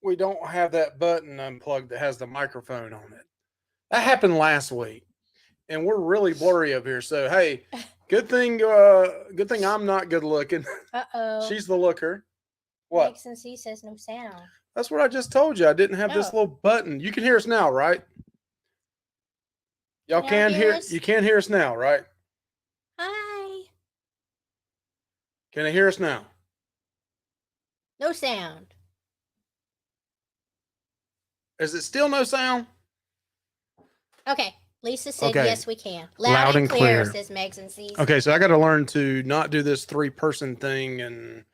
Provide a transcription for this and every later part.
we don't have that button unplugged that has the microphone on it. That happened last week, and we're really blurry up here. So hey, good thing I'm not good looking. Uh-oh. She's the looker. What? Megan C says no sound. That's what I just told you. I didn't have this No. little button. You can hear us now, right? Y'all Can y'all can hear hear. us? You can hear us now, right? Hi. Can I hear us now? No sound. Is it still no sound? Okay. Lisa said Okay. yes, we can. Loud and clear, says Megan C. Okay, so I got to learn to not do this 3-person thing, and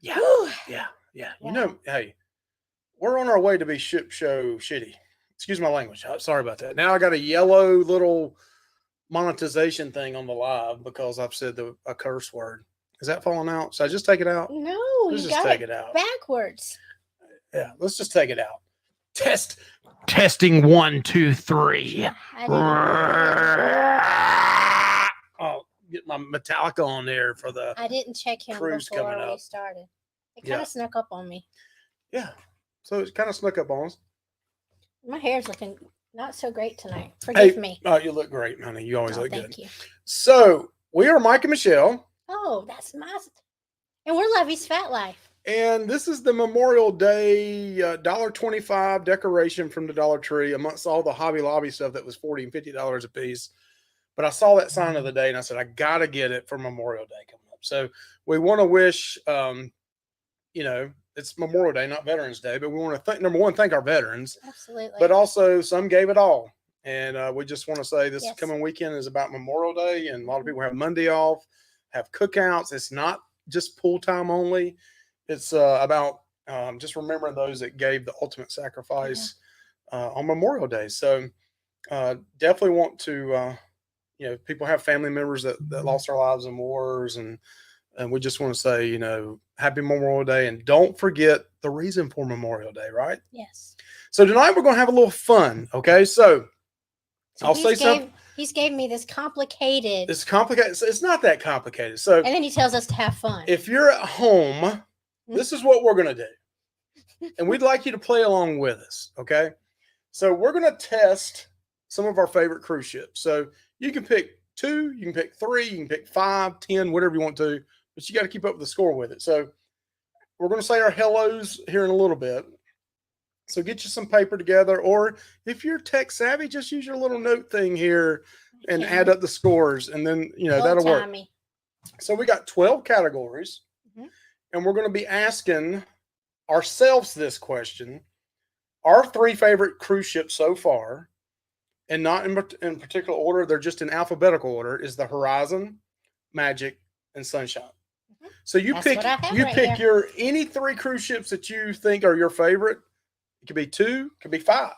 yeah, Whew. yeah. You Wow. know, hey, we're on our way to be ship show shitty. Excuse my language. Sorry about that. Now I got a yellow little monetization thing on the live because I've said a curse word. Is that falling out? Should I just take it out? No, Let's you just got take it it out. backwards. Yeah, let's just take it out. Testing 1, 2, 3. I'll get my Metallica on there for the. I didn't check him cruise before coming we up. started. It kind of snuck up on me. Yeah, so it kind of snuck up on us. My hair's looking not so great tonight. Forgive me. Oh, you look great, honey. You always look good. Thank you. So we are Mike and Michelle. Oh, that's nice. And we're Lovey's Fat Life. And this is the Memorial Day $1.25 decoration from the Dollar Tree amongst all the Hobby Lobby stuff that was $40 and $50 a piece. But I saw that sign of the day and I said, I got to get it for Memorial Day coming up. So we want to wish, it's Memorial Day, not Veterans Day, but we want to number one, thank our veterans. Absolutely. But also some gave it all. And we just want to say this coming weekend is about Memorial Day. And a lot of people have Monday off, have cookouts. It's not just pool time only. It's about just remembering those that gave the ultimate sacrifice on Memorial Day. So definitely want to, people have family members that lost their lives in wars. And we just want to say, happy Memorial Day. And don't forget the reason for Memorial Day, right? Yes. So tonight we're going to have a little fun. Okay. So I'll say something. He's gave me this complicated. It's complicated. It's not that complicated. So, and then he tells us to have fun. If you're at home, this is what we're going to do. And we'd like you to play along with us. Okay. So we're going to test some of our favorite cruise ships. So you can pick 2, you can pick 3, you can pick 5, 10, whatever you want to, but you got to keep up with the score with it. So we're going to say our hellos here in a little bit. So get you some paper together, or if you're tech savvy, just use your little note thing here and add up the scores, and then that'll work. So we got 12 categories, and we're going to be asking ourselves this question: our 3 favorite cruise ships so far, and not in particular order, they're just in alphabetical order, is the Horizon, Magic, and Sunshine. So you pick your any 3 cruise ships that you think are your favorite. It could be 2, it could be 5.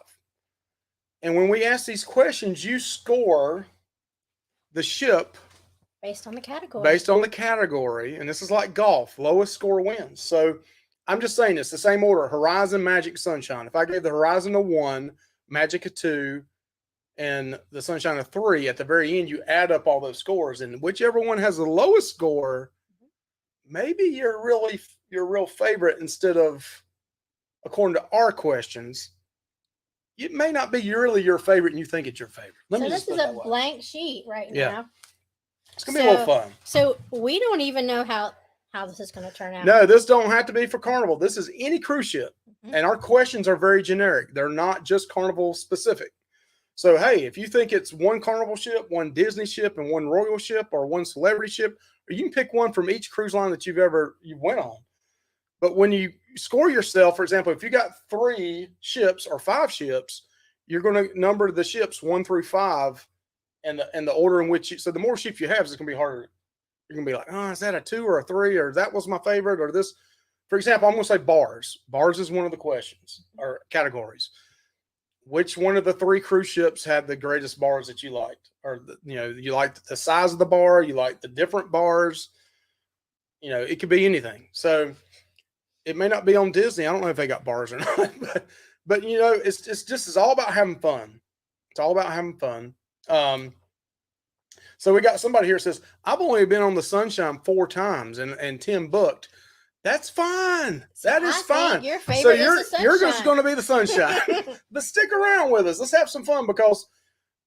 And when we ask these questions, you score the ship based on the category. And this is like golf. Lowest score wins. So I'm just saying it's the same order: Horizon, Magic, Sunshine. If I gave the Horizon a 1, Magic a 2, and the Sunshine a 3, at the very end, you add up all those scores. And whichever one has the lowest score, maybe your real favorite instead of, according to our questions, it may not be really your favorite and you think it's your favorite. So this is a blank sheet right now. It's going to be a little fun. So we don't even know how this is going to turn out. No, this don't have to be for Carnival. This is any cruise ship. And our questions are very generic. They're not just Carnival specific. So, hey, if you think it's one Carnival ship, one Disney ship, and one Royal ship, or one celebrity ship, or you can pick one from each cruise line that you went on. But when you score yourself, for example, if you got 3 ships or 5 ships, you're going to number the ships 1 through 5 and the order in which so the more ships you have, it's going to be harder. You're going to be like, oh, is that a 2 or a 3, or that was my favorite, or this. For example, I'm going to say bars. Bars is one of the questions or categories. Which one of the 3 cruise ships had the greatest bars that you liked? Or, you liked the size of the bar, you liked the different bars. It could be anything. So it may not be on Disney. I don't know if they got bars or not, but it's all about having fun. It's all about having fun. So we got somebody here that says, I've only been on the Sunshine 4 times and Tim booked. That's fine. So That is I think fine. your So favorite is the you're just sunshine. going to be the sunshine. But stick around with us. Let's have some fun because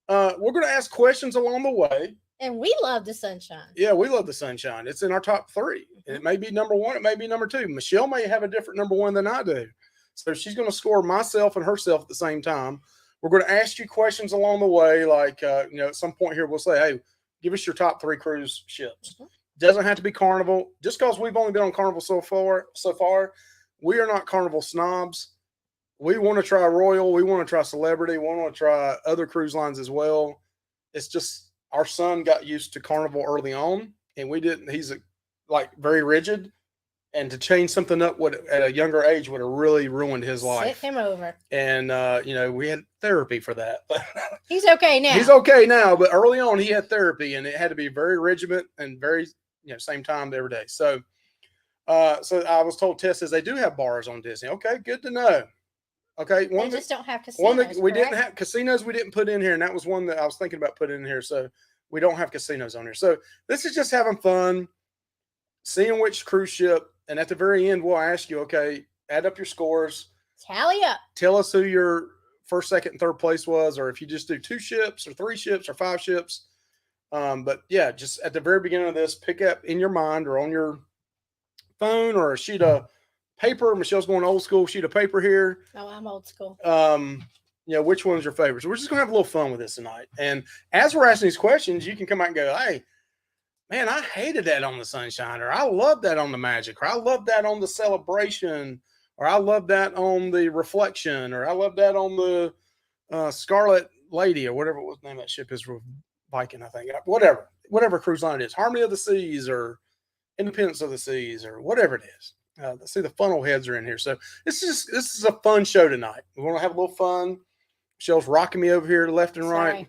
we're going to ask questions along the way. And we love the sunshine. Yeah, we love the sunshine. It's in our top 3. It may be number 1. It may be number 2. Michelle may have a different number 1 than I do. So she's going to score myself and herself at the same time. We're going to ask you questions along the way. Like, at some point here, we'll say, hey, give us your top 3 cruise ships. Doesn't have to be Carnival. Just because we've only been on Carnival so far, we are not Carnival snobs. We want to try Royal. We want to try Celebrity. We want to try other cruise lines as well. It's just our son got used to Carnival early on, and we didn't. He's very rigid, and to change something up at a younger age would have really ruined his life. Sit him over. And we had therapy for that. He's okay now. He's okay now, but early on he had therapy, and it had to be very regiment and very same time every day. So I was told Tess says they do have bars on Disney. Okay, good to know. Okay, they just don't have casinos. We didn't have casinos. We didn't put in here, and that was one that I was thinking about putting in here. So we don't have casinos on here. So this is just having fun, seeing which cruise ship, and at the very end we'll ask you, okay, add up your scores, tally up, tell us who your first, second, and third place was, or if you just do 2 ships or 3 ships or 5 ships. But yeah, just at the very beginning of this, pick up in your mind or on your phone or a sheet of paper. Michelle's going old school, sheet of paper here. Oh, I'm old school. Which one's your favorite? So we're just gonna have a little fun with this tonight. And as we're asking these questions, you can come out and go, hey, man, I hated that on the Sunshine, or I love that on the Magic, or I love that on the Celebration, or I love that on the Reflection, or I love that on the Scarlet Lady, or whatever the name of that ship is. Viking, I think, whatever cruise line it is, Harmony of the Seas or Independence of the Seas or whatever it is. Let's see, the funnel heads are in here. So this is a fun show tonight. We want to have a little fun. Michelle's rocking me over here left and right.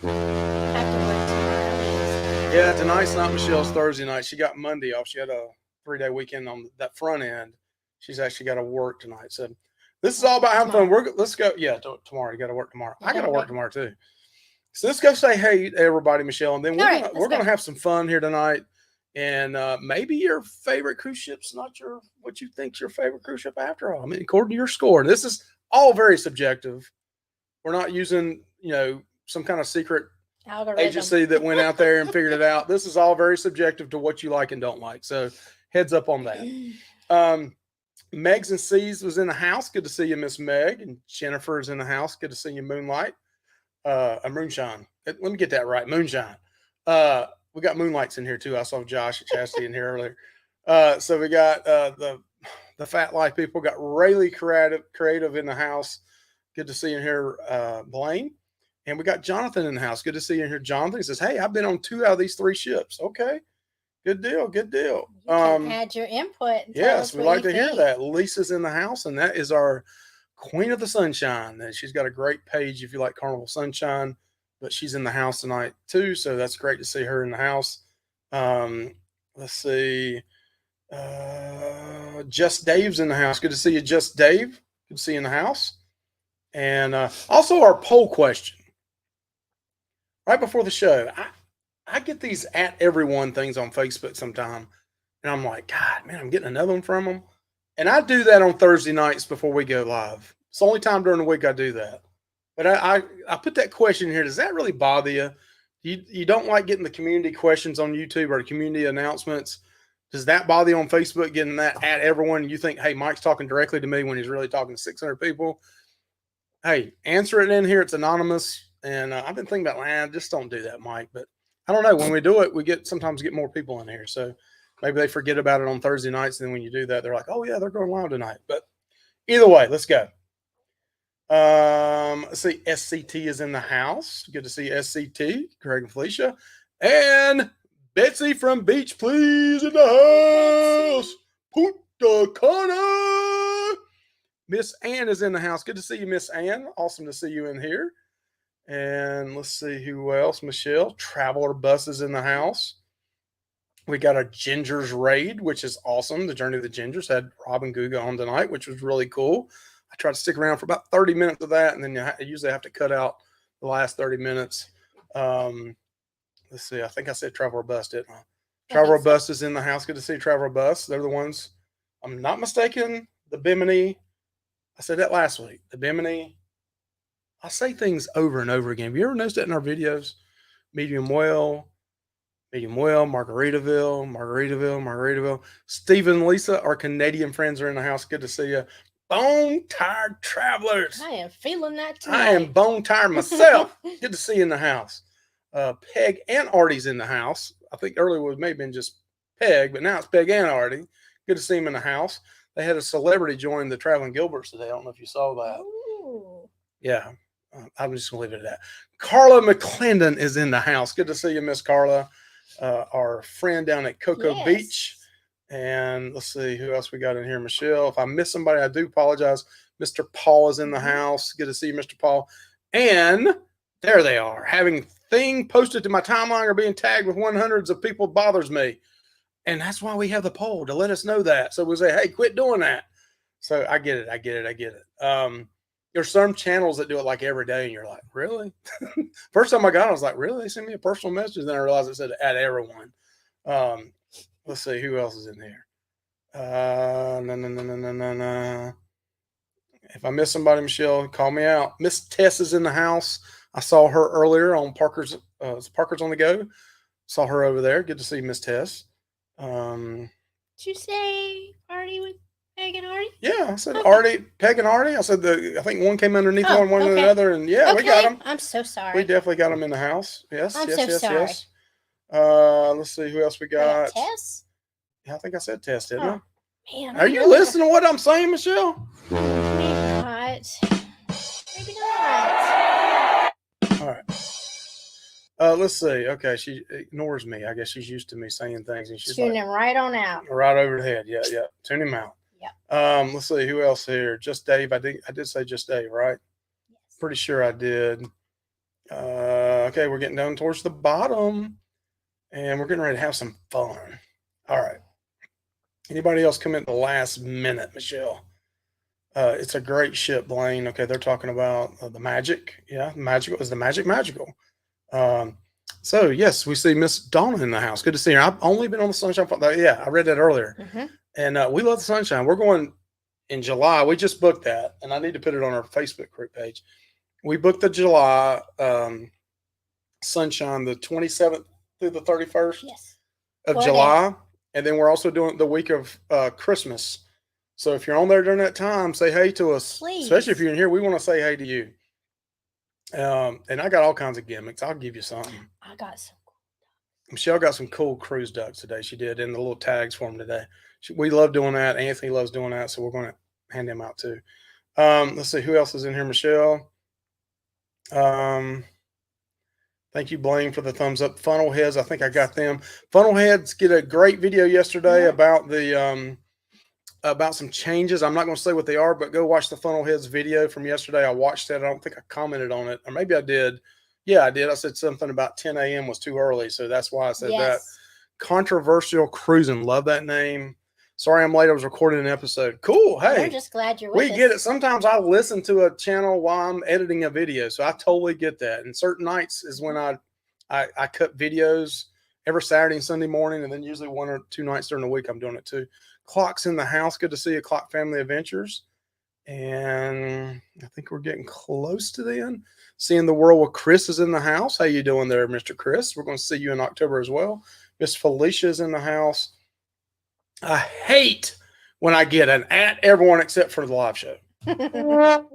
I have to work tomorrow. Yeah, tonight's not Michelle's Thursday night. She got Monday off. She had a 3-day weekend on that front end. She's actually got to work tonight. So this is all about having fun. Let's go. Yeah, tomorrow. You got to work tomorrow. I got to work tomorrow too. So let's go say hey to everybody, Michelle, and then we're gonna have some fun here tonight. And maybe your favorite cruise ship's not what you think's your favorite cruise ship after all. I mean, according to your score, this is all very subjective. We're not using some kind of secret algorithm agency that went out there and figured it out. This is all very subjective to what you like and don't like. So heads up on that. Megs and C's was in the house. Good to see you, Miss Meg. And Jennifer is in the house. Good to see you, Moonlight. A Moonshine. Let me get that right. Moonshine. We got Moonlights in here too. I saw Josh and Chastity in here earlier. So we got the Fat Life people. Got Rayleigh creative in the house. Good to see you in here, Blaine. And we got Jonathan in the house. Good to see you in here, Jonathan. He says, hey, I've been on 2 out of these 3 ships. Okay. Good deal. Good deal. You can add your input. Yes, we like to hear that. Lisa's in the house, and that is our Queen of the Sunshine. And she's got a great page if you like Carnival Sunshine, but she's in the house tonight too. So that's great to see her in the house. Let's see. Just Dave's in the house. Good to see you, Just Dave. Good to see you in the house. And also our poll question. Right before the show, I get these at everyone things on Facebook sometime. And I'm like, God, man, I'm getting another one from them. And I do that on Thursday nights before we go live. It's the only time during the week I do that. But I put that question in here. Does that really bother you? You don't like getting the community questions on YouTube or the community announcements? Does that bother you on Facebook, getting that at everyone? You think, hey, Mike's talking directly to me when he's really talking to 600 people? Hey, answer it in here. It's anonymous. And I've been thinking about, just don't do that, Mike. But I don't know. When we do it, we sometimes get more people in here. So maybe they forget about it on Thursday nights. And then when you do that, they're like, oh, yeah, they're going live tonight. But either way, let's go. Let's see. SCT is in the house. Good to see SCT, Craig and Felicia. And Betsy from Beach Please in the house. Punta Cana. Miss Ann is in the house. Good to see you, Miss Ann. Awesome to see you in here. And let's see who else. Michelle, Traveler Bus is in the house. We got a Gingers raid, which is awesome. The Journey of the Gingers had Rob and Guga on tonight, which was really cool. I tried to stick around for about 30 minutes of that, and then I usually have to cut out the last 30 minutes. Let's see. I think I said Traveler Bus, didn't I? Traveler Bus is in the house. Good to see Traveler Bus. They're the ones I'm not mistaken, the Bimini. I said that last week. The Bimini. I say things over and over again. Have you ever noticed that in our videos? Medium well, Margaritaville, Margaritaville, Margaritaville. Stephen and Lisa, our Canadian friends, are in the house. Good to see you. Bone tired travelers. I am feeling that tonight. I am bone tired myself. Good to see you in the house. Peg and Artie's in the house. I think earlier it may have been just Peg, but now it's Peg and Artie. Good to see him in the house. They had a celebrity join the Traveling Gilberts today. I don't know if you saw that. Ooh. Yeah. I'm just going to leave it at that. Carla McClendon is in the house. Good to see you, Miss Carla, our friend down at Cocoa Beach. And let's see who else we got in here. Michelle, if I miss somebody, I do apologize. Mr. Paul is in the house. Good to see you, Mr. Paul. And there they are. Having thing posted to my timeline or being tagged with 100s of people bothers me. And that's why we have the poll, to let us know that. So we say, hey, quit doing that. So I get it. There's some channels that do it like every day, and you're like, really? First time I got it, I was like, really? They sent me a personal message. Then I realized it said add everyone. Let's see who else is in here. No. If I miss somebody, Michelle, call me out. Miss Tess is in the house. I saw her earlier on Parker's on the Go. Saw her over there. Good to see Miss Tess. Did you say Artie with Peg and Artie? Yeah, I said Artie, Peg and Artie. I said I think one came underneath one okay. the other, and yeah, we got them. I'm so sorry. We definitely got them in the house. Yes, I'm yes. sorry. Let's see who else we got. Tess? Yeah, I think I said Tess, didn't I? Man, are you listening to what I'm saying, Michelle? Maybe not. Maybe not. All right. Let's see. Okay, she ignores me. I guess she's used to me saying things, and she's tuning him right on out. Right over the head. Yeah. Tune him out. Yeah. Let's see who else here. Just Dave. I did say just Dave, right? Yes. Pretty sure I did. Okay, we're getting down towards the bottom, and we're getting ready to have some fun. All right. Anybody else come in at the last minute, Michelle? It's a great ship, Blaine. Okay, they're talking about the Magic. Yeah, Magical is the Magical. So yes, we see Miss Donna in the house. Good to see her. I've only been on the Sunshine. Yeah, I read that earlier, and we love the Sunshine. We're going in July. We just booked that, and I need to put it on our Facebook group page. We booked the July Sunshine, the 27th through the 31st of July, and then we're also doing the week of Christmas. So if you're on there during that time, say hey to us. Please. Especially if you're in here, we want to say hey to you. And I got all kinds of gimmicks. I'll give you something. I got some. Michelle got some cool cruise ducks today. She did, in the little tags for them today. We love doing that. Anthony loves doing that, so we're going to hand them out too. Let's see who else is in here. Michelle. Thank you, Blaine, for the thumbs up. Funnel Heads, I think I got them. Funnel Heads get a great video yesterday about the about some changes. I'm not going to say what they are, but go watch the Funnel Heads video from yesterday. I watched that. I don't think I commented on it, or maybe I did. Yeah, I did. I said something about 10 a.m. was too early, so that's why I said that. Controversial Cruising. Love that name. Sorry I'm late. I was recording an episode. Cool. Hey. I'm just glad you're with us. We get it. Sometimes I listen to a channel while I'm editing a video, so I totally get that. And certain nights is when I cut videos every Saturday and Sunday morning, and then usually 1 or 2 nights during the week I'm doing it too. Clock's in the house. Good to see you, Clock Family Adventures. And I think we're getting close to the end. Seeing the World with Chris is in the house. How you doing there, Mr. Chris? We're going to see you in October as well. Miss Felicia is in the house. I hate when I get an at everyone except for the live show. Well,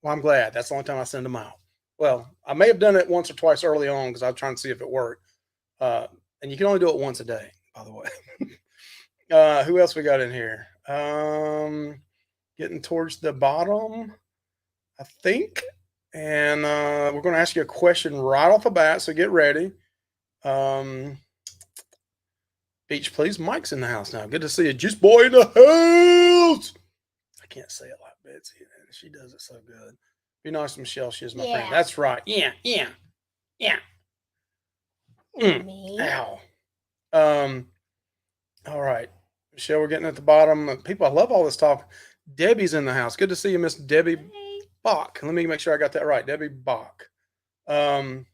I'm glad. That's the only time I send them out. Well, I may have done it once or twice early on because I was trying to see if it worked. And you can only do it once a day, by the way. Who else we got in here? Getting towards the bottom, I think. And we're going to ask you a question right off the bat, so get ready. Beach, please. Mike's in the house now. Good to see you. Juice Boy in the house. I can't say it like Betsy. She does it so good. Be nice to Michelle. She is my friend. That's right. Yeah. Ow. All right. Michelle, we're getting at the bottom. People, I love all this talk. Debbie's in the house. Good to see you, Miss Debbie Bach. Let me make sure I got that right. Debbie Bach. And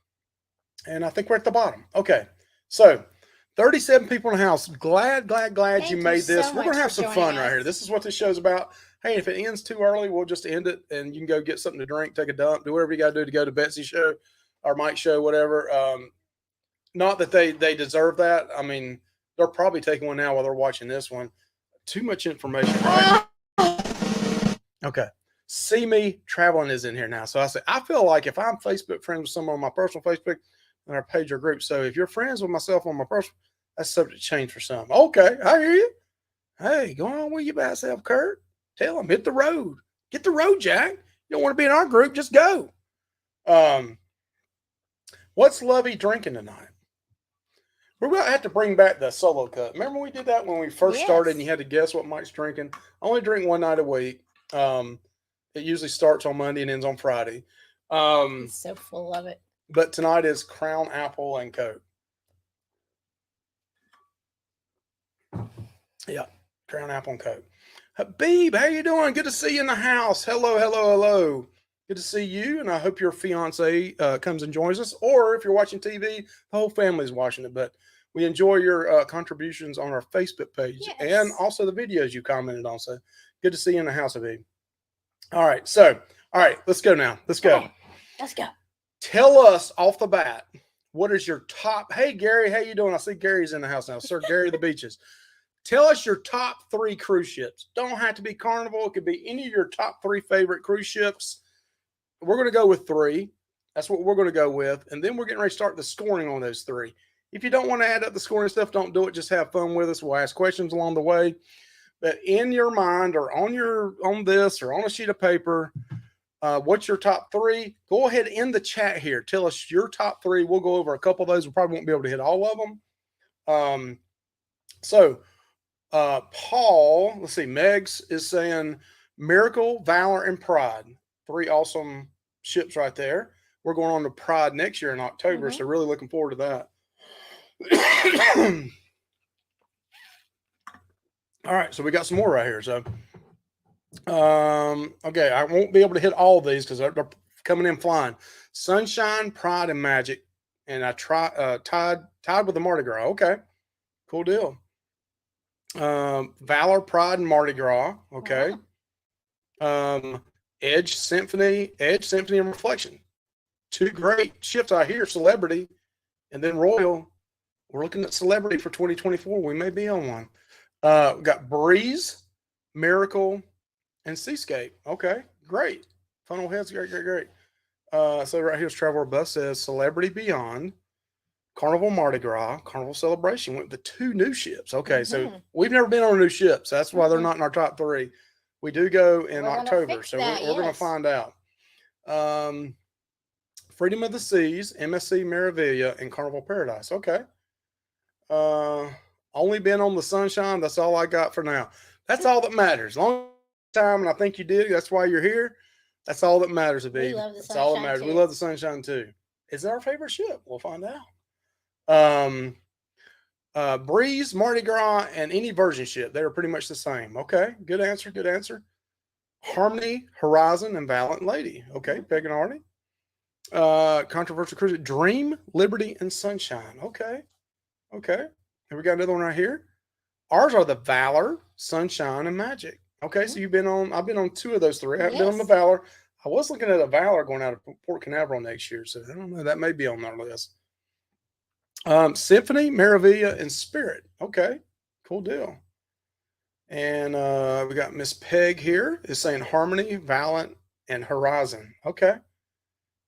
I think we're at the bottom. Okay. So 37 people in the house. Glad Thank you you made this. so We're going much to have for some joining fun right us. here. This is what this show's about. Hey, if it ends too early, we'll just end it and you can go get something to drink, take a dump, do whatever you got to do to go to Betsy's show or Mike's show, whatever. Not that they deserve that. I mean, they're probably taking one now while they're watching this one. Too much information, right? Okay. See Me Traveling is in here now. So I say, I feel like if I'm Facebook friends with someone on my personal Facebook and our page or group, so if you're friends with myself on my personal, that's subject to change for some. Okay, I hear you. Hey, go on with you by yourself, Kurt. Tell them, hit the road. Get the road, Jack. You don't want to be in our group, just go. What's Lovey drinking tonight? We're going to have to bring back the solo cup. Remember we did that when we first started and you had to guess what Mike's drinking? I only drink one night a week. It usually starts on Monday and ends on Friday. He's so full of it. But tonight is Crown Apple and Coke. Yeah, Crown Apple and Coke. Habib, how you doing? Good to see you in the house. Hello. Good to see you, and I hope your fiance comes and joins us. Or if you're watching TV, the whole family's watching it. But we enjoy your contributions on our Facebook page and also the videos you commented on. So good to see you in the house, Habib. All right, let's go now. Let's go. Okay, let's go. Tell us off the bat, what is your top? Hey, Gary, how you doing? I see Gary's in the house now. Sir Gary of the Beaches. Tell us your top 3 cruise ships. Don't have to be Carnival. It could be any of your top 3 favorite cruise ships. We're going to go with 3. That's what we're going to go with. And then we're getting ready to start the scoring on those 3. If you don't want to add up the scoring stuff, don't do it. Just have fun with us. We'll ask questions along the way. But in your mind or on this or on a sheet of paper, what's your top 3? Go ahead in the chat here. Tell us your top 3. We'll go over a couple of those. We probably won't be able to hit all of them. Paul, let's see, Megs is saying Miracle, Valor, and Pride. 3 awesome ships right there. We're going on to Pride next year in October, so really looking forward to that. All right, so we got some more right here. So, okay, I won't be able to hit all of these because they're coming in flying. Sunshine, Pride, and Magic, and I tied with the Mardi Gras. Okay, cool deal. Valor, Pride, and Mardi Gras. Okay. Edge, Symphony, and Reflection. 2 great ships out here. Celebrity, and then Royal. We're looking at Celebrity for 2024. We may be on one. We got Breeze, Miracle, and Seascape. Okay, great. Funnel Heads, great. So right here's Traveler Bus says Celebrity Beyond, Carnival Mardi Gras, Carnival Celebration went with the 2 new ships. Okay, so we've never been on a new ship, so that's why they're not in our top 3. We do go in October, so we're going to find out. Freedom of the Seas, MSC Meraviglia, and Carnival Paradise. Okay. Only been on the Sunshine. That's all I got for now. That's all that matters. Long time, and I think you did. That's why you're here. That's all that matters, Aviv. We love the That's Sunshine all that matters. too. We love the Sunshine too. Is it our favorite ship? We'll find out. Breeze, Mardi Gras, and any Virgin ship. They are pretty much the same. Okay, good answer. Harmony, Horizon, and Valiant Lady. Okay, Peg and Arnie. Controversial cruise. Dream, Liberty, and Sunshine. Okay. And we got another one right here. Ours are the Valor, Sunshine, and Magic. Okay, so I've been on 2 of those 3. I haven't been on the Valor. I was looking at a Valor going out of Port Canaveral next year, so I don't know. That may be on our list. Symphony, Meraviglia, and Spirit. Okay, cool deal. And we got Miss Peg here is saying Harmony, Valiant, and Horizon. Okay.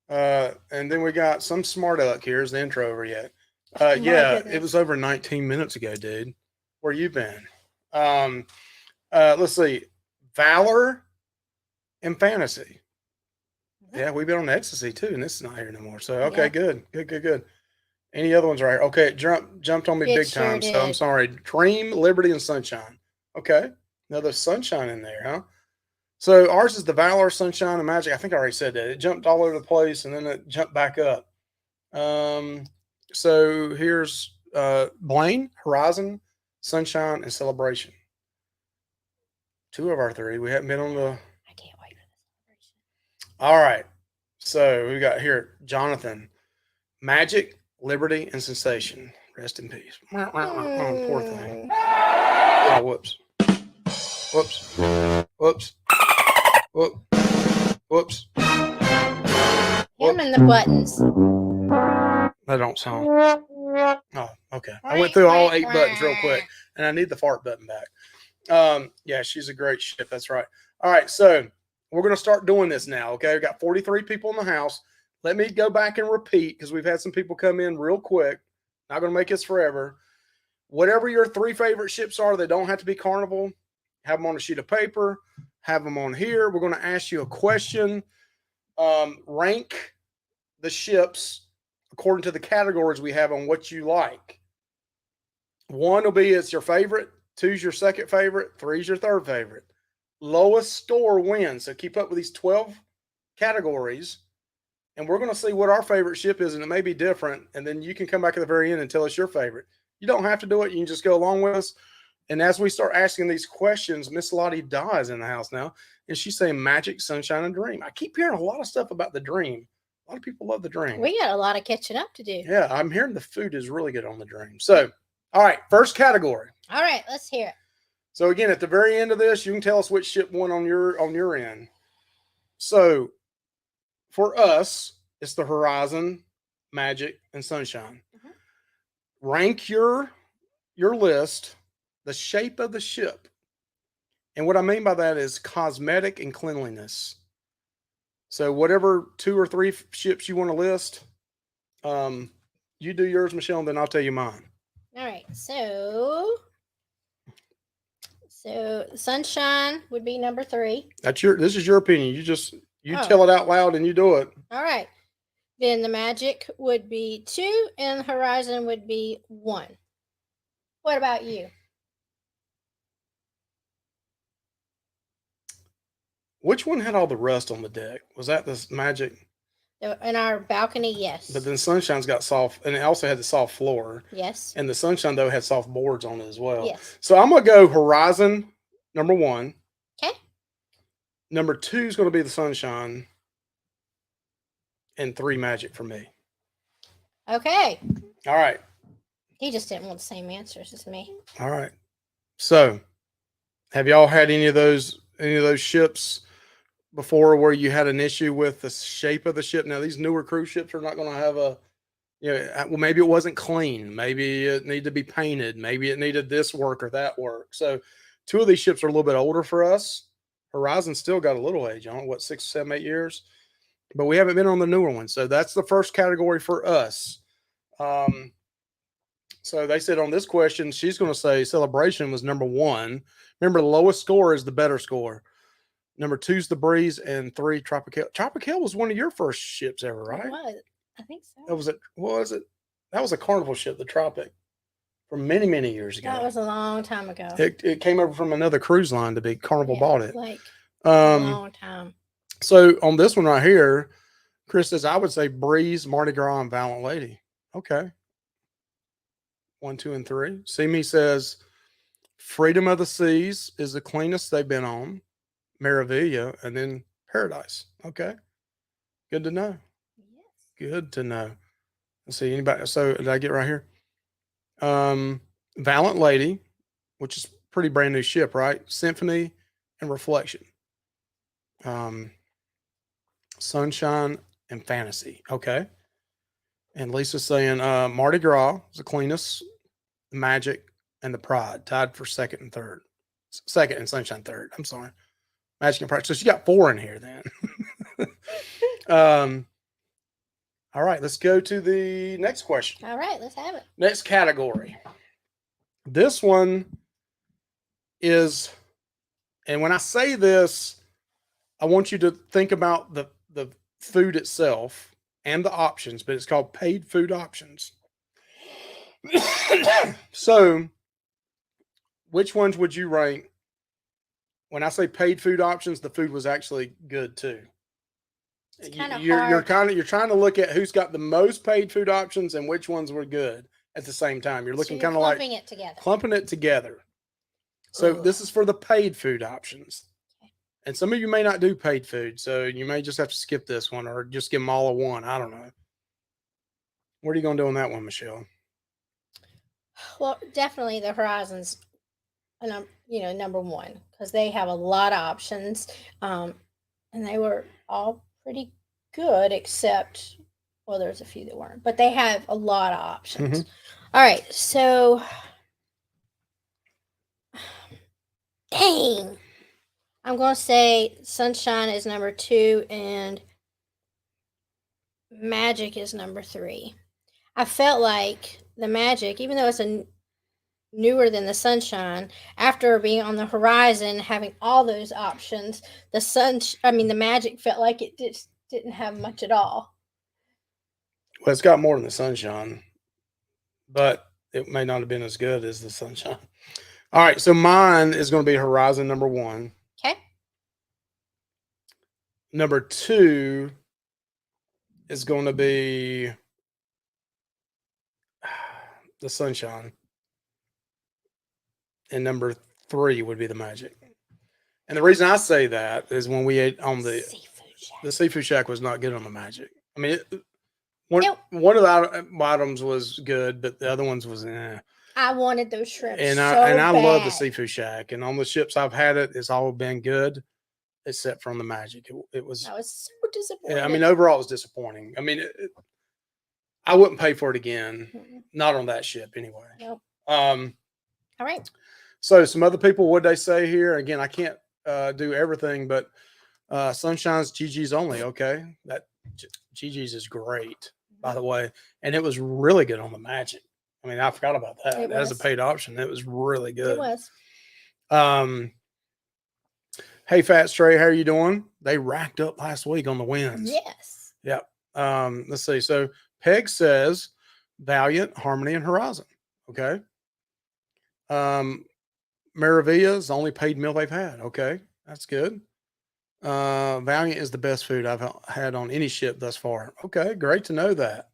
And then we got some smart aleck here. Is the intro over yet? Yeah, it was over 19 minutes ago, dude. Where you been? Let's see. Valor and Fantasy. Yeah, we've been on Ecstasy too, and this is not here anymore. So okay, good. Any other ones right here? Okay, it jumped on me big time. So I'm sorry. Dream, Liberty, and Sunshine. Okay. Another Sunshine in there, huh? So ours is the Valor, Sunshine, and Magic. I think I already said that. It jumped all over the place and then it jumped back up. So here's Blaine, Horizon, Sunshine, and Celebration. 2 of our 3. We haven't been on the. I can't wait for the celebration. All right. So we got here Jonathan, Magic, Liberty, and Sensation. Rest in peace. Oh, poor thing. Oh, whoops. Whoops. Whoops. Whoops. Whoops. Him and the buttons. That don't sound. Oh, okay. I went through all 8 buttons real quick, and I need the fart button back. Yeah, she's a great ship. That's right. All right, so we're going to start doing this now, okay? We've got 43 people in the house. Let me go back and repeat because we've had some people come in real quick. Not going to make this forever. Whatever your 3 favorite ships are, they don't have to be Carnival. Have them on a sheet of paper. Have them on here. We're going to ask you a question. Rank the ships according to the categories we have on what you like. 1 will be it's your favorite. 2's your second favorite. 3's your third favorite. Lowest score wins. So keep up with these 12 categories. And we're going to see what our favorite ship is, and it may be different. And then you can come back at the very end and tell us your favorite. You don't have to do it. You can just go along with us. And as we start asking these questions, Miss Lottie Daw is in the house now. And she's saying Magic, Sunshine, and Dream. I keep hearing a lot of stuff about the Dream. A lot of people love the Dream. We got a lot of catching up to do. Yeah, I'm hearing the food is really good on the Dream. So, all right, first category. All right, let's hear it. So again, at the very end of this, you can tell us which ship won on your end. So for us, it's the Horizon, Magic, and Sunshine. Mm-hmm. Rank your list, the shape of the ship. And what I mean by that is cosmetic and cleanliness. So whatever 2 or 3 ships you want to list, you do yours, Michelle, and then I'll tell you mine. All right. So Sunshine would be number 3. This is your opinion. You tell it out loud and you do it. All right. Then the Magic would be 2 and the Horizon would be 1. What about you? Which one had all the rust on the deck? Was that the Magic? In our balcony, yes. But then Sunshine's got soft, and it also had the soft floor. Yes. And the Sunshine, though, had soft boards on it as well. Yes. So I'm going to go Horizon, number 1. Okay. Number 2 is going to be the Sunshine. And 3 Magic for me. Okay. All right. He just didn't want the same answers as me. All right. So, have y'all had any of those ships before where you had an issue with the shape of the ship? Now, these newer cruise ships are not going to have well, maybe it wasn't clean. Maybe it needed to be painted. Maybe it needed this work or that work. So 2 of these ships are a little bit older for us. Horizon's still got a little age on it, 6, 7, 8 years? But we haven't been on the newer one. So that's the first category for us. So they said on this question, she's going to say Celebration was number 1. Remember, the lowest score is the better score. Number 2 is the Breeze, and 3 Tropical. Tropical was one of your first ships ever, right? It was. I think so. That was it. What was it? That was a Carnival ship, the Tropic, from many, many years ago. That was a long time ago. It came over from another cruise line to be Carnival bought it. Like a long time. So on this one right here, Chris says, I would say Breeze, Mardi Gras, and Valiant Lady. Okay. 1, 2, and 3. Simi says Freedom of the Seas is the cleanest they've been on. Meraviglia, and then Paradise. Okay. Good to know. Yes. Good to know. Let's see. Anybody? So did I get right here? Valiant Lady, which is pretty brand new ship, right? Symphony and Reflection. Sunshine and Fantasy. Okay. And Lisa's saying Mardi Gras is the cleanest, Magic, and the Pride tied for second and third. Second and Sunshine third. I'm sorry. Magic and Pride. So she got 4 in here then. All right, let's go to the next question. All right, let's have it. Next category. This one is, and when I say this, I want you to think about the food itself and the options, but it's called paid food options. So, which ones would you rank? When I say paid food options, the food was actually good too. It's kind of you're trying to look at who's got the most paid food options and which ones were good at the same time. You're looking kind of like clumping it together. So this is for the paid food options. Okay. And some of you may not do paid food, so you may just have to skip this one or just give them all a 1. I don't know. What are you going to do on that one, Michelle? Well, definitely the Horizons, number one because they have a lot of options, and they were all pretty good, except well, there's a few that weren't, but they have a lot of options. All right, so dang, I'm gonna say Sunshine is number two and Magic is number three. I felt like the Magic, even though it's newer than the Sunshine, after being on the Horizon, having all those options, the Magic felt like it just didn't have much at all. Well, it's got more than the Sunshine, but it may not have been as good as the Sunshine. All right, so mine is going to be Horizon number one. Okay. Number two is going to be the Sunshine. And number three would be the Magic. And the reason I say that is when we ate on the Seafood Shack was not good on the Magic. I mean, one of the items was good, but the other ones was I wanted those shrimp and so I bad. love the Seafood Shack, and on the ships I've had it's all been good, except from the Magic. It was. I was so disappointed. Yeah, I mean, overall, it was disappointing. I mean, I wouldn't pay for it again, not on that ship anyway. Nope. All right. So some other people, what they say here? Again, I can't do everything, but Sunshine's GG's only. Okay, that GG's is great, by the way, and it was really good on the Magic. I mean, I forgot about that. As a paid option, it was really good. It was. Hey, Fat Stray, how are you doing? They racked up last week on the wins. Yes. Yep. Let's see. So Peg says Valiant, Harmony, and Horizon. Okay. Maravilla's the only paid meal they've had. Okay, that's good. Valiant is the best food I've had on any ship thus far. Okay, great to know that.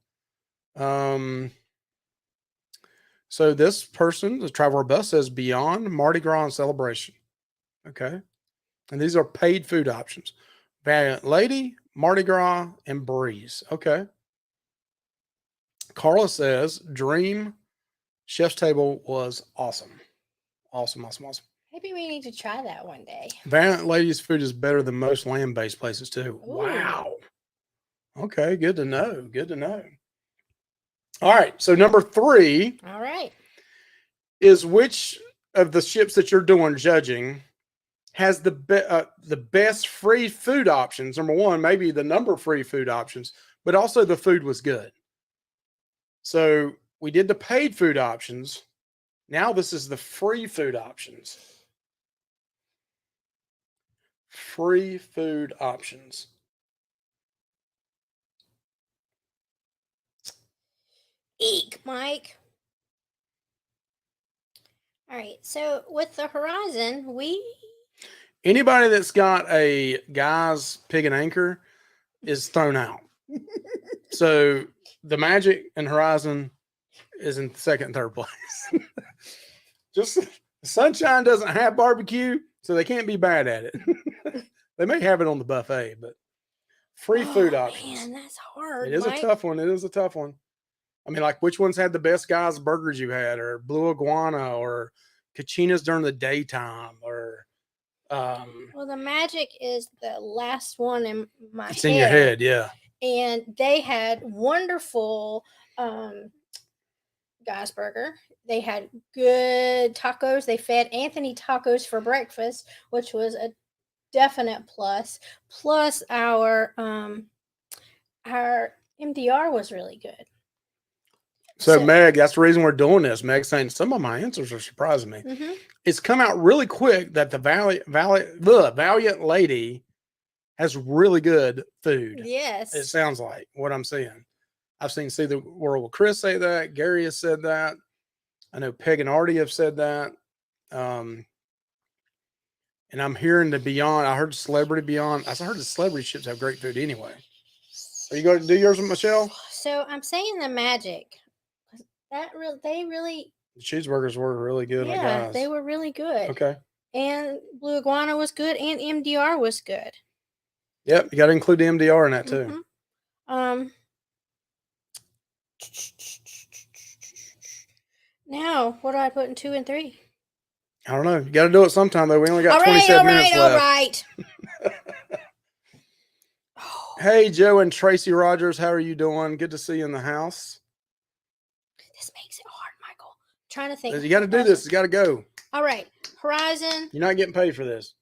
So this person, the Traveler Bus, says Beyond, Mardi Gras, and Celebration. Okay, and these are paid food options. Valiant Lady, Mardi Gras, and Breeze. Okay. Carla says Dream Chef's Table was awesome. Awesome. Maybe we need to try that one day. Valiant Lady's food is better than most land-based places too. Ooh. Wow. Okay, good to know. Good to know. All right, so number three. All right. Is which of the ships that you're doing judging has the best free food options? Number one, maybe the number of free food options, but also the food was good. So we did the paid food options. Now this is the free food options. Free food options. Eek, Mike. All right. So with the Horizon, anybody that's got a Guy's Pig and Anchor is thrown out. So the Magic and Horizon is in second and third place. Just Sunshine doesn't have barbecue, so they can't be bad at it. They may have it on the buffet, but free food options. Man, that's hard. It is a tough one. It is a tough one. I mean, like which ones had the best Guy's burgers you had, or Blue Iguana, or Cachinas during the daytime, or well, the Magic is the last one in my head. It's in your head, yeah. And they had wonderful Guy's Burger. They had good tacos. They fed Anthony tacos for breakfast, which was a definite plus. Plus our MDR was really good. So Meg, that's the reason we're doing this. Meg's saying some of my answers are surprising me. Mm-hmm. It's come out really quick that the Valiant Lady has really good food. Yes. It sounds like what I'm seeing. I've seen See the World with Chris say that. Gary has said that. I know Peg and Artie have said that. And I'm hearing the Beyond. I heard Celebrity Beyond. I heard the celebrity ships have great food anyway. Are you going to do yours with Michelle? So I'm saying the Magic. The cheeseburgers were really good. Yeah, they were really good. Okay. And Blue Iguana was good, and MDR was good. Yep, you got to include the MDR in that too. Mm-hmm. Now, what do I put in 2 and 3? I don't know. You got to do it sometime, though. We only got All right, 27 all minutes right, all left. right. Oh, Hey, Joe and Tracy Rogers, how are you doing? Good to see you in the house. this makes it hard, Michael. I'm trying to think. You got to do this. You got to go. All right, Horizon. You're not getting paid for this.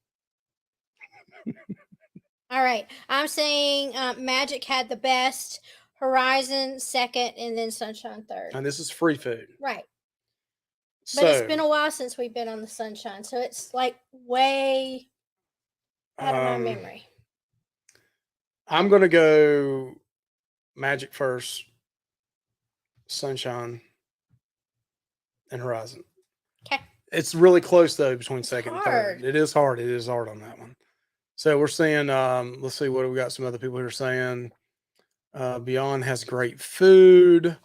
All right, I'm saying Magic had the best, Horizon second, and then Sunshine third. And this is free food. Right. So, But it's been a while since we've been on the Sunshine, so it's like way out of my memory. I'm going to go Magic first, Sunshine, and Horizon. Okay. It's really close, though, between second and hard. third. It is hard. It is hard on that one. So we're seeing, let's see, what do we got? Some other people here saying Beyond has great food.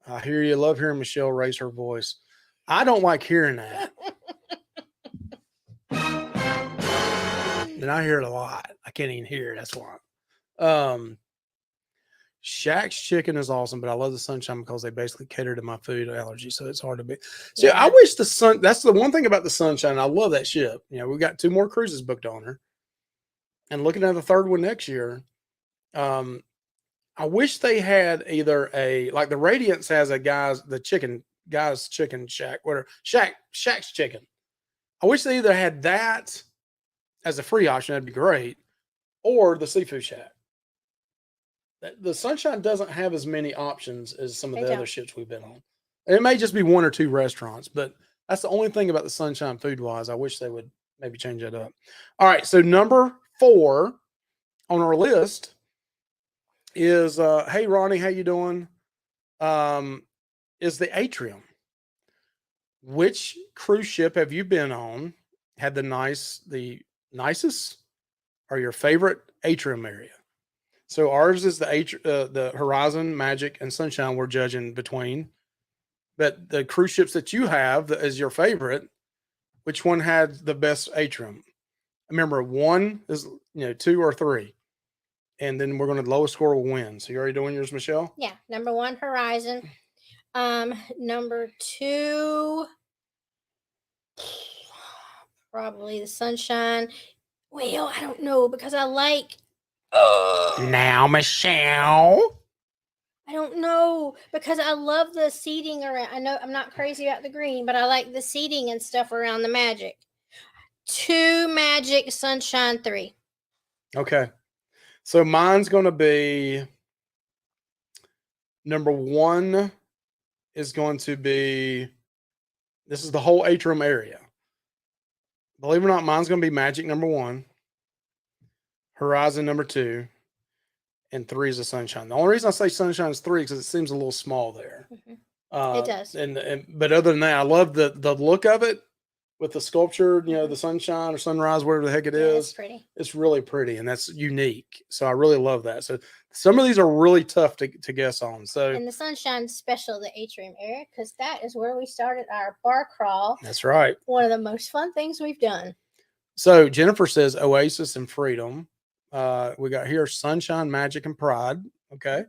I hear you. Love hearing Michelle raise her voice. I don't like hearing that. And I hear it a lot. I can't even hear it. That's why. Shaq's chicken is awesome, but I love the Sunshine because they basically cater to my food allergy, so it's hard to be. See, Yeah. I wish the sun. That's the one thing about the Sunshine. I love that ship. You know, we got 2 more cruises booked on her, and looking at the 3rd one next year. I wish they had either like the Radiance has a guy's chicken shack, whatever Shaq's chicken. I wish they either had that as a free option, that'd be great, or the seafood shack. The Sunshine doesn't have as many options as some of the other ships we've been on. And it may just be 1 or 2 restaurants, but that's the only thing about the Sunshine food wise. I wish they would maybe change that up. All right, so number 4 on our list is hey Ronnie, how you doing? Is the Atrium. Which cruise ship have you been on? Had the nicest or your favorite atrium area? So ours is the Horizon, Magic, and Sunshine we're judging between. But the cruise ships that you have as your favorite, which one had the best atrium? Remember, 1 is 2 or 3. And then we're going to lowest score will win. So you already doing yours, Michelle? Yeah. Number 1, Horizon. Number 2, probably the Sunshine. Well, I don't know because I like. Now, Michelle. I don't know because I love the seating around. I know I'm not crazy about the green, but I like the seating and stuff around the Magic. 2 Magic, Sunshine 3. Okay. So mine's going to be number 1 is going to be, this is the whole atrium area. Believe it or not, mine's going to be Magic number 1, Horizon number 2, and 3 is the Sunshine. The only reason I say Sunshine is 3 because it seems a little small there. Mm-hmm. It does. But other than that, I love the look of it with the sculpture, the sunshine or sunrise, whatever the heck it is. It's pretty. It's really pretty, and that's unique. So I really love that. So some of these are really tough to guess on. So and the Sunshine's special, the atrium area, because that is where we started our bar crawl. That's right. One of the most fun things we've done. So Jennifer says Oasis and Freedom. We got here Sunshine, Magic, and Pride. Okay.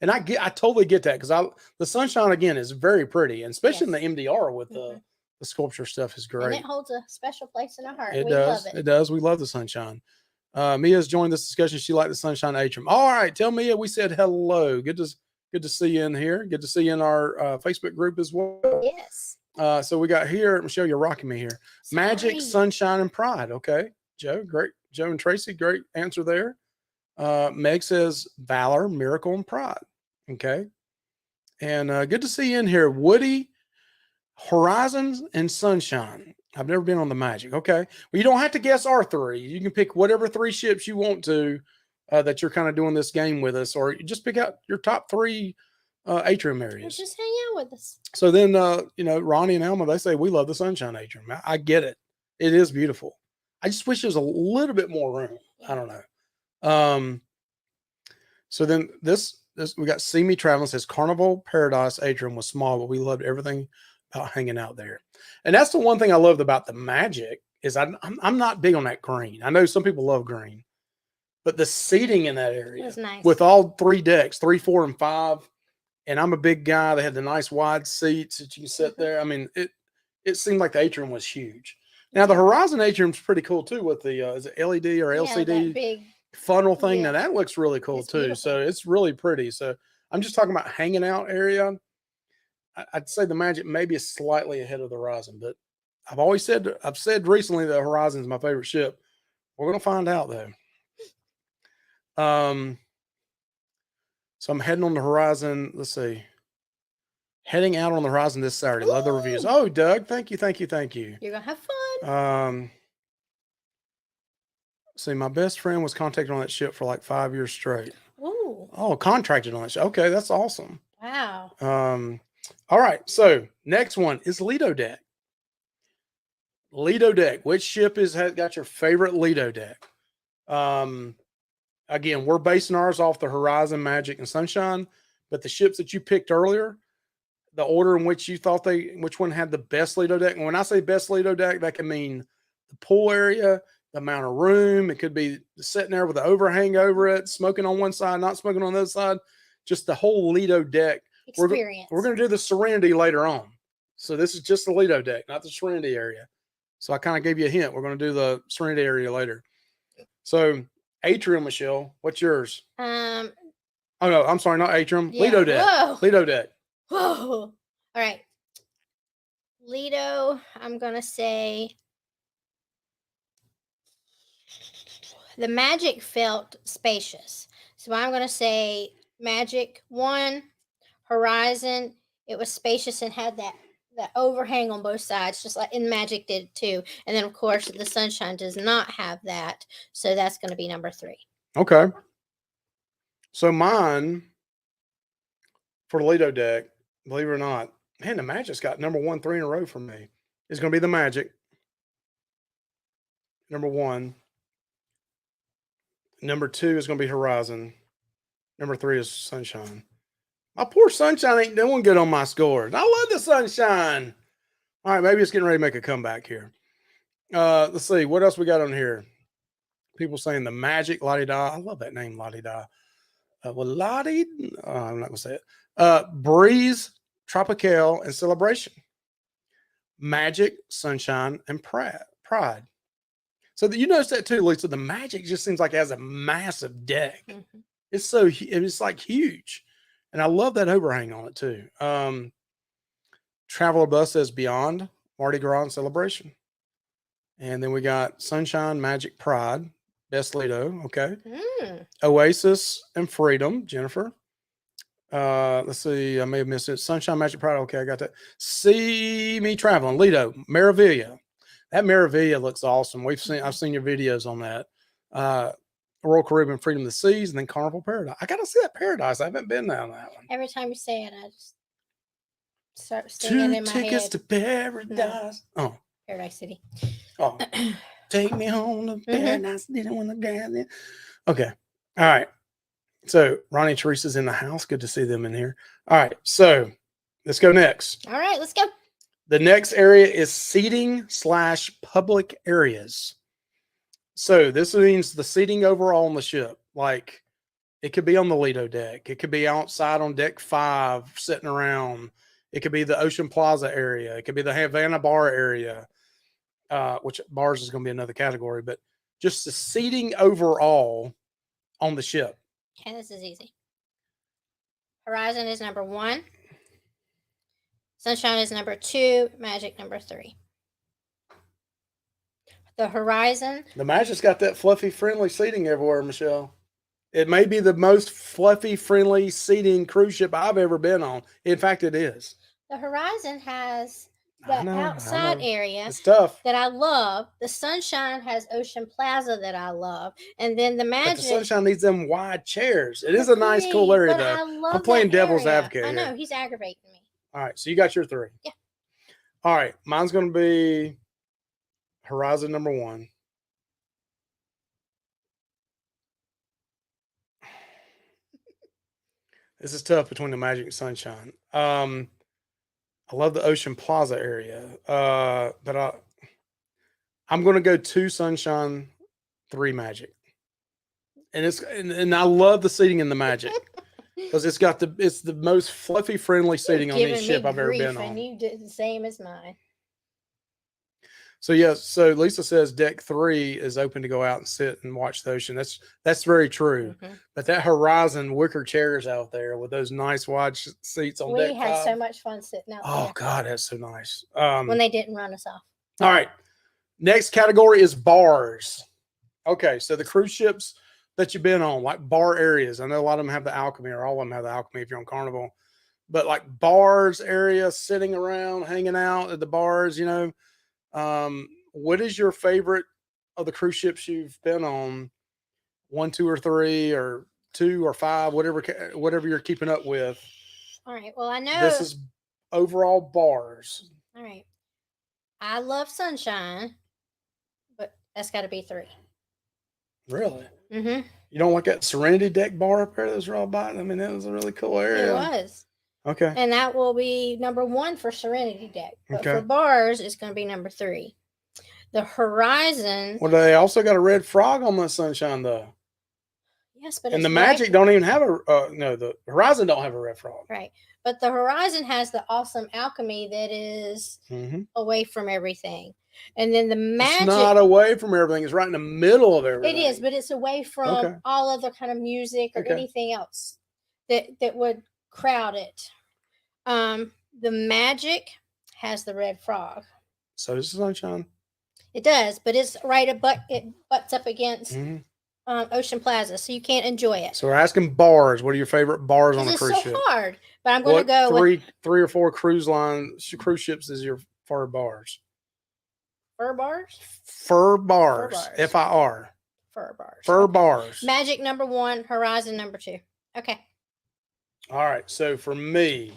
And I totally get that because the Sunshine again is very pretty, and especially in the MDR with the sculpture stuff is great. And it holds a special place in our heart. We love it. It does. We love the Sunshine. Mia's joined this discussion. She liked the Sunshine atrium. All right, tell Mia we said hello. Good to see you in here. Good to see you in our Facebook group as well. Yes. So we got here, Michelle, you're rocking me here. Sorry. Magic, Sunshine, and Pride. Okay, Joe, great. Joe and Tracy, great answer there. Meg says Valor, Miracle, and Pride. Okay, and good to see you in here, Woody. Horizons and Sunshine. I've never been on the Magic. Okay. Well, you don't have to guess our 3. You can pick whatever 3 ships you want to that you're kind of doing this game with us, or just pick out your top 3 atrium areas. Just hang out with us. So then, Ronnie and Alma, they say we love the Sunshine atrium. I get it. It is beautiful. I just wish there was a little bit more room. Yeah. I don't know. So then this we got See Me Traveling says Carnival Paradise atrium was small, but we loved everything about hanging out there. And that's the one thing I loved about the Magic is I'm not big on that green. I know some people love green, but the seating in that area was nice. with all 3 decks, 3, 4, and 5, And I'm a big guy. They had the nice wide seats that you can sit there. I mean, it seemed like the atrium was huge. Now the Horizon atrium's pretty cool too with the is it LED or Yeah, that LCD big. funnel thing. Yeah. Now that looks really cool It's too. beautiful. So it's really pretty. So I'm just talking about hanging out area. I'd say the Magic maybe is slightly ahead of the Horizon, but I've said recently that Horizon is my favorite ship. We're gonna find out though. So I'm heading on the Horizon. Let's see. Heading out on the Horizon this Saturday. Love the reviews. Ooh. Oh, Doug, thank you, thank you, thank you. You're gonna have fun. See, my best friend was contacted on that ship for like 5 years straight. Ooh. Oh, contracted on that ship. Okay, that's awesome. Wow. All right. So next one is Lido Deck. Lido Deck. Which ship has got your favorite Lido Deck? Again, we're basing ours off the Horizon, Magic, and Sunshine, but the ships that you picked earlier, the order in which you thought which one had the best Lido Deck. And when I say best Lido Deck, that can mean the pool area, the amount of room. It could be sitting there with the overhang over it, smoking on one side, not smoking on the other side. Just the whole Lido Deck experience. We're going to do the Serenity later on. So this is just the Lido Deck, not the Serenity area. So I kind of gave you a hint. We're going to do the Serenity area later. So Atrium, Michelle, what's yours? Oh no, I'm sorry, not Atrium. Yeah. Lido Deck. Whoa. Lido Deck. Whoa. All right. Lido, I'm going to say the Magic felt spacious. So I'm going to say Magic 1, Horizon, it was spacious and had that overhang on both sides, just like in Magic did too. And then of course the Sunshine does not have that. So that's going to be number 3. Okay. So mine for the Lido Deck, believe it or not, man, the Magic's got number 1 3 in a row for me. It's going to be the Magic. Number 1. Number 2 is going to be Horizon. Number 3 is Sunshine. My poor Sunshine ain't doing good on my scores. I love the Sunshine. All right, maybe it's getting ready to make a comeback here. Let's see. What else we got on here? People saying the Magic, La-di-da. I love that name, La-di-da. Well, La-di, I'm not going to say it. Breeze, Tropical, and Celebration. Magic, Sunshine, and Pride. So you notice that too, Lisa. The Magic just seems like it has a massive deck. Mm-hmm. It's like huge. And I love that overhang on it too. Traveler Bus says Beyond, Mardi Gras, and Celebration. And then we got Sunshine, Magic, Pride, Best Lido. Okay. Oasis and Freedom, Jennifer. Let's see. I may have missed it. Sunshine, Magic, Pride. Okay, I got that. See Me Traveling, Lido, Meraviglia. That Meraviglia looks awesome. I've seen your videos on that. Royal Caribbean, Freedom of the Seas, and then Carnival Paradise. I gotta see that Paradise. I haven't been down that one. Every time you say it, I just start singing in my head. 2 tickets to Paradise. No. Oh, Paradise City. Oh, take me home to Paradise. Didn't want to gather. Okay, all right. So Ronnie and Teresa's in the house. Good to see them in here. All right, so let's go next. All right, let's go. The next area is seating / public areas. So this means the seating overall on the ship. Like it could be on the Lido Deck. It could be outside on deck 5 sitting around. It could be the Ocean Plaza area. It could be the Havana Bar area, which bars is going to be another category. But just the seating overall on the ship. Okay, this is easy. Horizon is number 1. Sunshine is number 2. Magic number 3. The Horizon. The Magic's got that fluffy, friendly seating everywhere, Michelle. It may be the most fluffy, friendly seating cruise ship I've ever been on. In fact, it is. The Horizon has the outside area it's tough. that I love. The Sunshine has Ocean Plaza that I love. And then the Magic. But the Sunshine needs them wide chairs. It is a nice, cool area, though. I'm playing devil's advocate. I know. He's aggravating me. All right. So you got your 3. Yeah. All right. Mine's going to be Horizon number 1. This is tough between the Magic and Sunshine. I love the Ocean Plaza area, but I'm going to go 2 Sunshine, 3 Magic, and I love the seating in the Magic. because it's the most fluffy friendly seating on any ship I've ever been on. And you did the same as mine. So yes, so Lisa says deck 3 is open to go out and sit and watch the ocean. That's very true. Mm-hmm. But that Horizon wicker chairs out there with those nice wide seats on deck 5. We had so much fun sitting out there. Oh God, that's so nice. When they didn't run us off. All right. Next category is bars. Okay, so the cruise ships that you've been on, like bar areas. I know a lot of them have the Alchemy, or all of them have the Alchemy if you're on Carnival. But like bars area, sitting around, hanging out at the bars, what is your favorite of the cruise ships you've been on? 1, 2, or 3, or 2 or 5, whatever you're keeping up with. All right. Well, I know this is overall bars. All right. I love Sunshine, but that's got to be 3. Really? Mm-hmm. You don't like that Serenity deck bar up there that's all by? I mean, that was a really cool area. It was. Okay. And that will be number 1 for Serenity deck. But for bars, it's going to be number 3. The Horizon. Well, they also got a red frog on the Sunshine, though. Yes, but and the Magic don't even have the Horizon don't have a red frog. Right. But the Horizon has the awesome Alchemy that is away from everything. And then the Magic. It's not away from everything. It's right in the middle of everything. It is, but it's away from all other kind of music or anything else that would crowd it. The Magic has the red frog. So does the Sunshine. It does, but it's it butts up against Ocean Plaza, so you can't enjoy it. So we're asking bars. What are your favorite bars on a cruise ship? It's so hard, but I'm going to go with 3 or 4 cruise ships is your fur bars. Fur bars? Fur bars. FIR. Fur bars. Fur bars. Magic number 1, Horizon number 2. Okay. All right. So for me,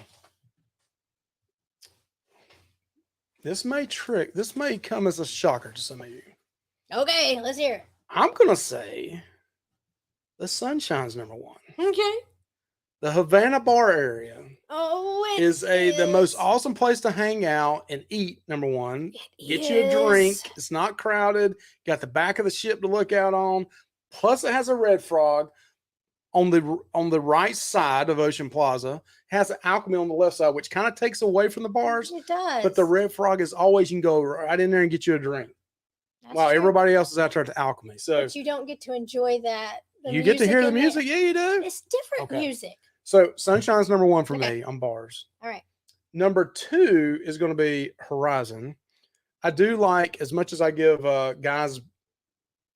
this may come as a shocker to some of you. Okay, let's hear it. I'm going to say the Sunshine's number 1. Okay. The Havana bar area is the most awesome place to hang out and eat, number 1. Get you a drink. It's not crowded. Got the back of the ship to look out on. Plus, it has a red frog on the right side of Ocean Plaza. Has an Alchemy on the left side, which kind of takes away from the bars. It does. But the red frog is always, you can go right in there and get you a drink. Wow, everybody else is out there at the Alchemy. So but you don't get to enjoy that. You get to hear the music? Yeah, you do. It's different music. So Sunshine's number 1 for me on bars. All right. Number 2 is going to be Horizon. I do like, as much as I give guys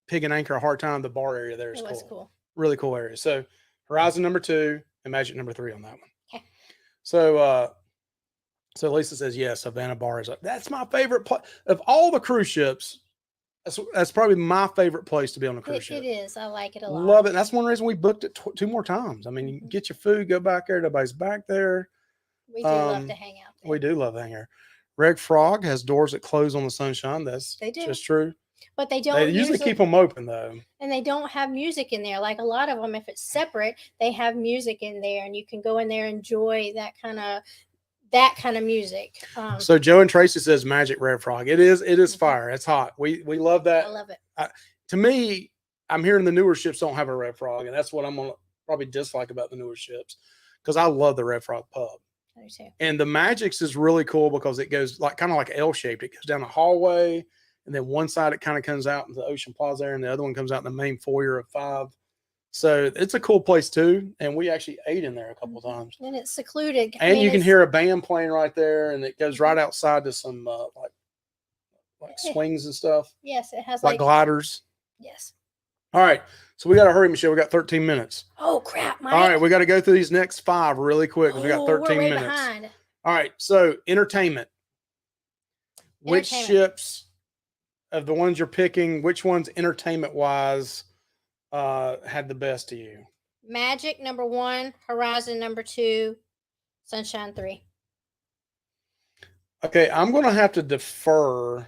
Pig and Anchor a hard time, the bar area there is cool. Really cool area. So Horizon number 2 and Magic number 3 on that one. Okay. So Lisa says, yes, Havana bar is up. That's my favorite place. Of all the cruise ships, that's probably my favorite place to be on a cruise ship. It is. I like it a lot. Love it. That's one reason we booked it 2 more times. I mean, you can get your food, go back there. Nobody's back there. We do love to hang out there. We do love to hang there. Red Frog has doors that close on the Sunshine. That's just true. But they don't. They usually keep them open, though. And they don't have music in there. Like a lot of them, if it's separate, they have music in there, and you can go in there and enjoy that kind of music. So Joe and Tracy says Magic Red Frog. It is fire. It's hot. We love that. I love it. To me, I'm hearing the newer ships don't have a Red Frog, and that's what I'm gonna probably dislike about the newer ships, because I love the Red Frog pub. I do too. And the Magic's is really cool because it goes kind of like L-shaped. It goes down a hallway, and then one side it kind of comes out into the Ocean Plaza there, and the other one comes out in the main foyer of 5. So it's a cool place too, and we actually ate in there a couple of times. And it's secluded. And you can hear a band playing right there, and it goes right outside to some like swings and stuff. Yes, it has like gliders. Yes. All right, so we got to hurry, Michelle. We got 13 minutes. Oh crap, Mike! All right, we got to go through these next 5 really quick because we got 13 we're way minutes. Behind. All right, so entertainment. Which ships of the ones you're picking? Which ones entertainment wise? Had the best to you? Magic number 1, Horizon number 2, Sunshine 3. Okay, I'm going to have to defer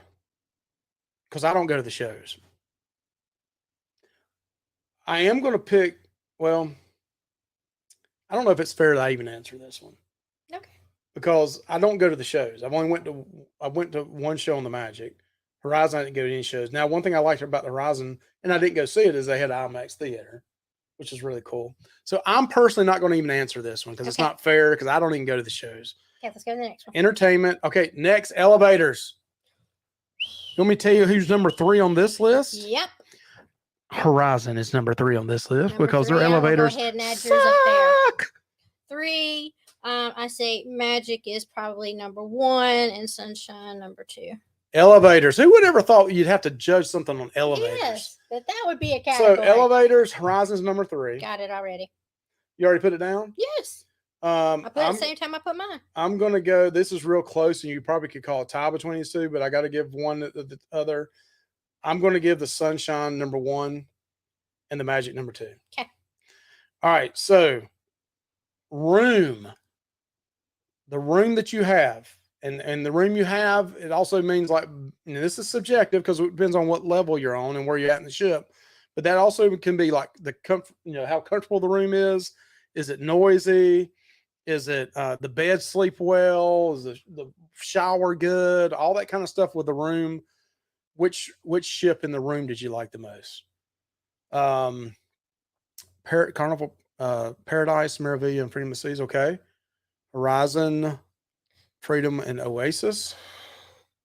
because I don't go to the shows. I am going to pick, well, I don't know if it's fair that I even answer this one. Okay. Because I don't go to the shows. I went to one show on the Magic. Horizon, I didn't go to any shows. Now, one thing I liked about the Horizon, and I didn't go see it, is they had an IMAX theater. which is really cool. So I'm personally not going to even answer this one because it's Okay. not fair because I don't even go to the shows. Okay, let's go to the next one. Entertainment. Okay, next, elevators. You want me to tell you who's number 3 on this list? Yep. Horizon is number 3 on this list Number because 3, their I'm gonna elevators go ahead and add yours up there. suck. 3, I say Magic is probably number 1 and Sunshine number 2. Elevators. Who would ever thought you'd have to judge something on elevators? Yes, that would be a category. So elevators, Horizon's number 3. Got it already. You already put it down? Yes. I put it at I'm, the same time I put mine. I'm going to go, this is real close, and you probably could call a tie between these two, but I got to give one to the other. I'm going to give the Sunshine number 1 and the Magic number 2. Okay. All right, so room. The room that you have, and the room you have, it also means like, this is subjective because it depends on what level you're on and where you're at in the ship. But that also can be like the comfort, how comfortable the room is. Is it noisy? Is it the bed sleep well? Is the shower good? All that kind of stuff with the room. Which ship in the room did you like the most? Carnival, Paradise, Meraviglia, and Freedom of Seas. Okay. Horizon, Freedom, and Oasis.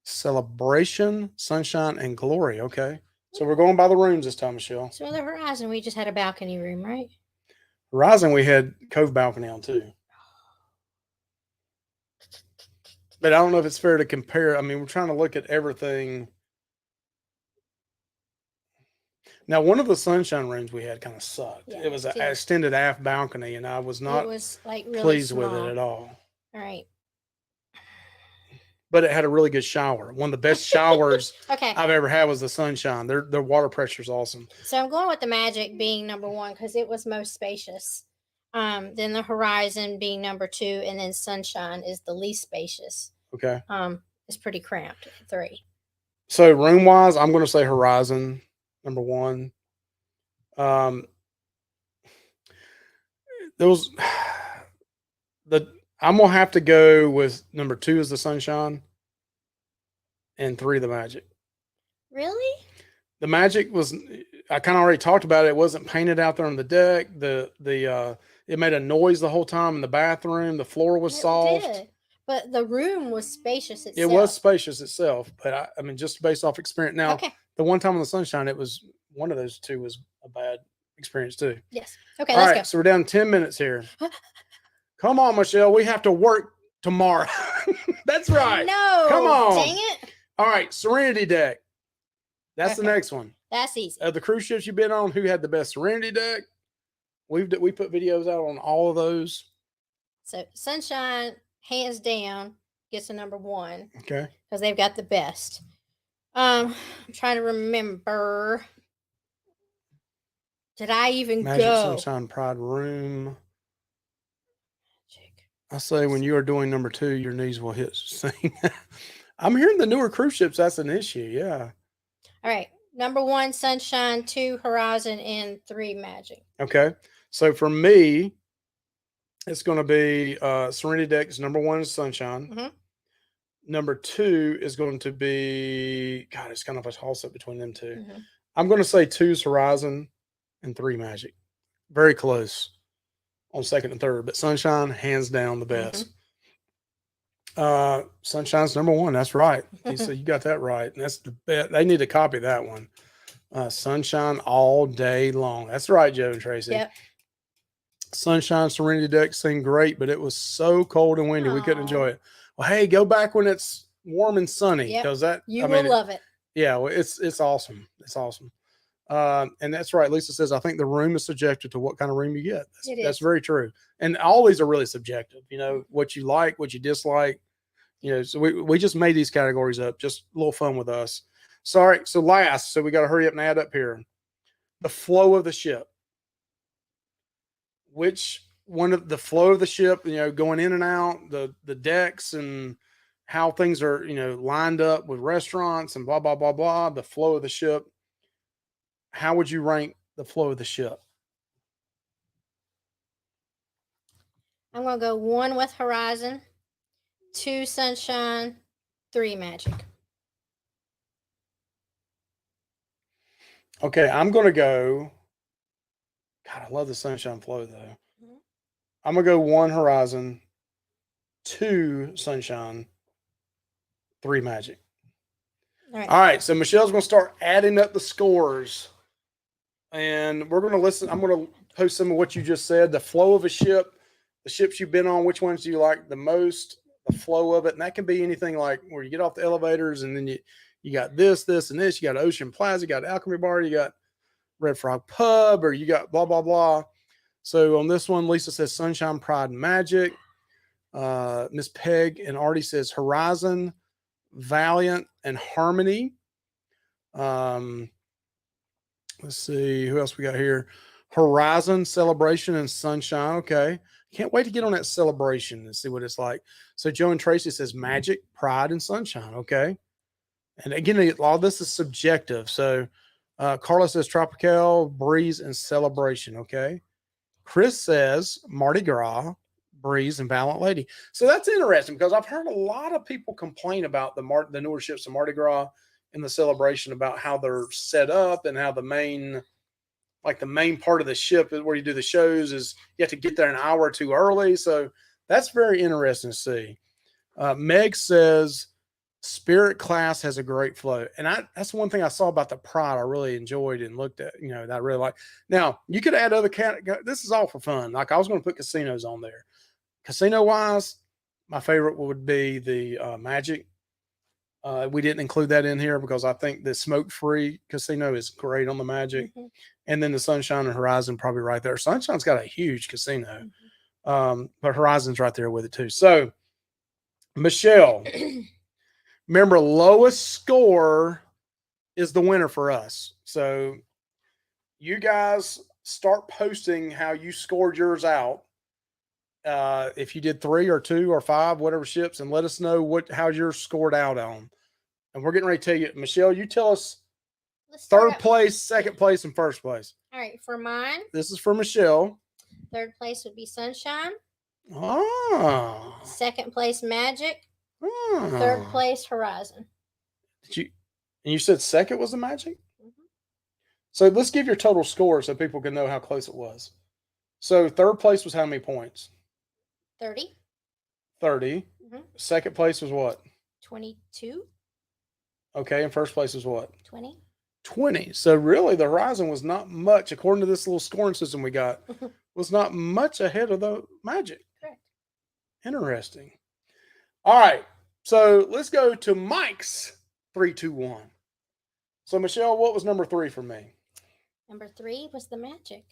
Celebration, Sunshine, and Glory. Okay. So we're going by the rooms this time, Michelle. So the Horizon, we just had a balcony room, right? Horizon, we had Cove balcony on too. But I don't know if it's fair to compare. I mean, we're trying to look at everything. Now, one of the Sunshine rooms we had kind of sucked. Yeah, it was an it did. extended aft balcony, and I was not It was like really pleased small. with it at all. All right. But it had a really good shower. One of the best showers Okay. I've ever had was the Sunshine. Their water pressure is awesome. So I'm going with the Magic being number 1 because it was most spacious. Then the Horizon being number 2, and then Sunshine is the least spacious. Okay. It's pretty cramped at 3. So room wise, I'm going to say Horizon number 1. I'm gonna have to go with number 2 is the Sunshine, and 3 the Magic. Really? The Magic was, I kind of already talked about it. It wasn't painted out there on the deck. It made a noise the whole time in the bathroom. The floor was soft. Did. But the room was spacious itself. It was spacious itself, but I mean, just based off experience. Now, okay. The one time on the Sunshine, it was one of those two was a bad experience too. Yes. Okay. All let's right, go. so we're down 10 minutes here. Come on, Michelle. We have to work tomorrow. That's right. No. Come on. Dang it. All right, Serenity deck. That's the next one. That's easy. Of the cruise ships you've been on, who had the best Serenity deck? We put videos out on all of those. So Sunshine, hands down, gets a number 1. Okay. Because they've got the best. I'm trying to remember. Did I even Magic go? Sunshine Pride Room. I say when you are doing number 2, your knees will hit sing. I'm hearing the newer cruise ships, that's an issue. Yeah. All right. Number 1, Sunshine, 2, Horizon, and 3, Magic. Okay. So for me, it's going to be Serenity Deck is number 1 is Sunshine. Mm-hmm. Number 2 is going to be, God, it's kind of a toss up between them two. Mm-hmm. I'm going to say 2 is Horizon and 3 Magic. Very close on second and third, but Sunshine, hands down, the best. Sunshine's number 1. That's right. So you got that right. And that's the best. They need to copy that one. Sunshine all day long. That's right, Joe and Tracy. Yep. Sunshine Serenity Deck seemed great, but it was so cold and windy we couldn't enjoy it. Well, hey, go back when it's warm and sunny because you will love it. Yeah, well, it's awesome. It's awesome. And that's right. Lisa says, I think the room is subjective to what kind of room you get. That's very true. And all these are really subjective, what you like, what you dislike, so we just made these categories up, just a little fun with us. Sorry. So we got to hurry up and add up here. The flow of the ship. Which one of the flow of the ship, going in and out, the decks and how things are, lined up with restaurants and blah, blah, blah, blah, the flow of the ship. How would you rank the flow of the ship? I'm going to go 1 with Horizon, 2 Sunshine, 3 Magic. Okay, I'm going to go. God, God, I love the Sunshine Flow though. Mhm. I'm gonna go 1 Horizon, 2 Sunshine, 3 Magic. All right. All right, so Michelle's gonna start adding up the scores, and we're gonna listen. I'm gonna post some of what you just said. The flow of a ship, the ships you've been on. Which ones do you like the most? The flow of it, and that can be anything like where you get off the elevators, and then you got this, and this. You got Ocean Plaza, you got Alchemy Bar, you got Red Frog Pub, or you got blah blah blah. So on this one, Lisa says Sunshine, Pride, and Magic. Miss Peg and Artie says Horizon, Valiant, and Harmony. Let's see who else we got here. Horizon, Celebration, and Sunshine. Okay, can't wait to get on that Celebration and see what it's like. So Joe and Tracy says Magic, Pride, and Sunshine. Okay, and again, all this is subjective. So Carla says Tropical, Breeze, and Celebration. Okay, Chris says Mardi Gras, Breeze, and Valiant Lady. So that's interesting because I've heard a lot of people complain about the newer ships of Mardi Gras and the Celebration, about how they're set up and how the main part of the ship is where you do the shows is you have to get there an hour or two early. So that's very interesting to see. Meg says Spirit Class has a great flow. And that's one thing I saw about the Pride I really enjoyed and looked at, that I really like. Now, you could add other this is all for fun. Like I was going to put casinos on there. Casino wise, my favorite would be the Magic. We didn't include that in here because I think the smoke-free casino is great on the Magic. Mhm. And then the Sunshine and Horizon probably right there. Sunshine's got a huge casino. But Horizon's right there with it too. So, Michelle, remember, lowest score is the winner for us. So, you guys start posting how you scored yours out. If you did 3 or 2 or 5, whatever ships, and let us know how yours scored out on. And we're getting ready to tell you, Michelle, you tell us third place, second place, and first place. All right, for mine. This is for Michelle. Third place would be Sunshine. Oh. Second place, Magic. Oh. Third place, Horizon. And you said second was the Magic? Mm-hmm. So let's give your total score so people can know how close it was. So third place was how many points? 30. 30. Mm-hmm. Second place was what? 22. Okay, and first place was what? 20. 20. So really the Horizon was not much, according to this little scoring system we got, was not much ahead of the Magic. Correct. Interesting. All right. So let's go to Mike's 3, 2, 1. So Michelle, what was number 3 for me? Number 3 was the Magic.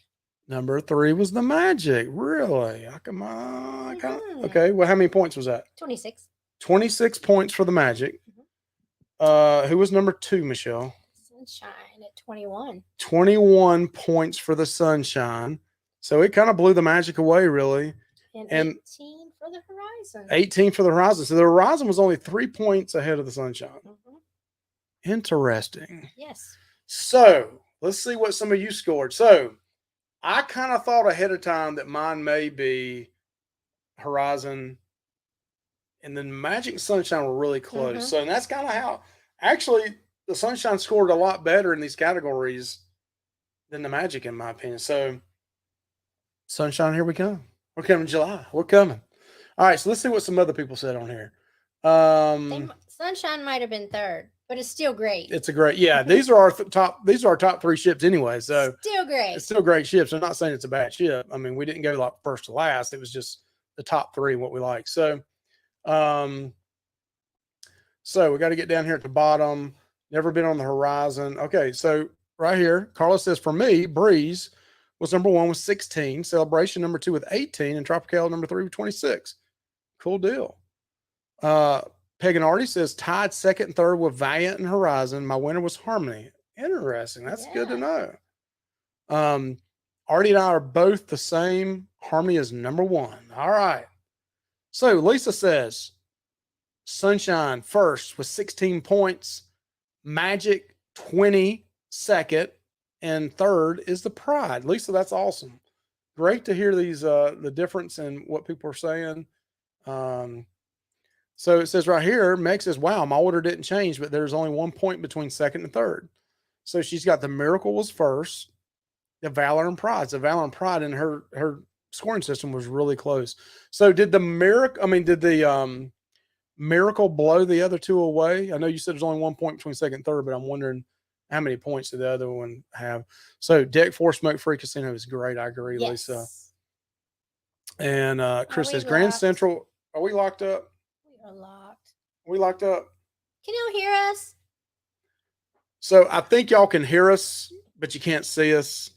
Number 3 was the Magic. Really? Come on. Okay. Well, how many points was that? 26. 26 points for the Magic. Who was number 2, Michelle? Sunshine at 21. 21 points for the Sunshine. So it kind of blew the Magic away, really. And 18 for the Horizon. 18 for the Horizon. So the Horizon was only 3 points ahead of the Sunshine. Mm-hmm. Interesting. Yes. So let's see what some of you scored. So I kind of thought ahead of time that mine may be Horizon, and then Magic and Sunshine were really close. Mm-hmm. So and that's kind of how actually the Sunshine scored a lot better in these categories than the Magic, in my opinion. So Sunshine, here we come. We're coming July. We're coming. All right, so let's see what some other people said on here. Sunshine might have been third, but it's still great. It's a great, yeah. These are our top. These are our top 3 ships anyway. So still great. It's still great ships. I'm not saying it's a bad ship. I mean, we didn't go like first to last. It was just the top 3 what we like. So, so we got to get down here at the bottom. Never been on the Horizon. Okay, so right here, Carlos says for me, Breeze was number 1 with 16, Celebration number 2 with 18, and Tropical number 3 with 26. Cool deal. Peg and Artie says tied second and third with Valiant and Horizon. My winner was Harmony. Interesting. That's good to know. Artie and I are both the same. Harmony is number 1. All right. So Lisa says Sunshine first with 16 points. Magic 20 second. And third is the Pride. Lisa, that's awesome. Great to hear these the difference in what people are saying. So it says right here, Meg says, wow, my order didn't change, but there's only 1 point between second and third. So she's got the Miracle was first, The Valor and Pride. So Valor and Pride and her scoring system was really close. So did the Miracle blow the other two away? I know you said there's only 1 point between second and third, but I'm wondering how many points did the other one have? So Deck 4 Smoke Free Casino is great. I agree, Yes. Lisa. And Chris we says Grand locked? Central. Are we locked up? We are locked. We locked up. Can y'all hear us? So I think y'all can hear us, but you can't see us.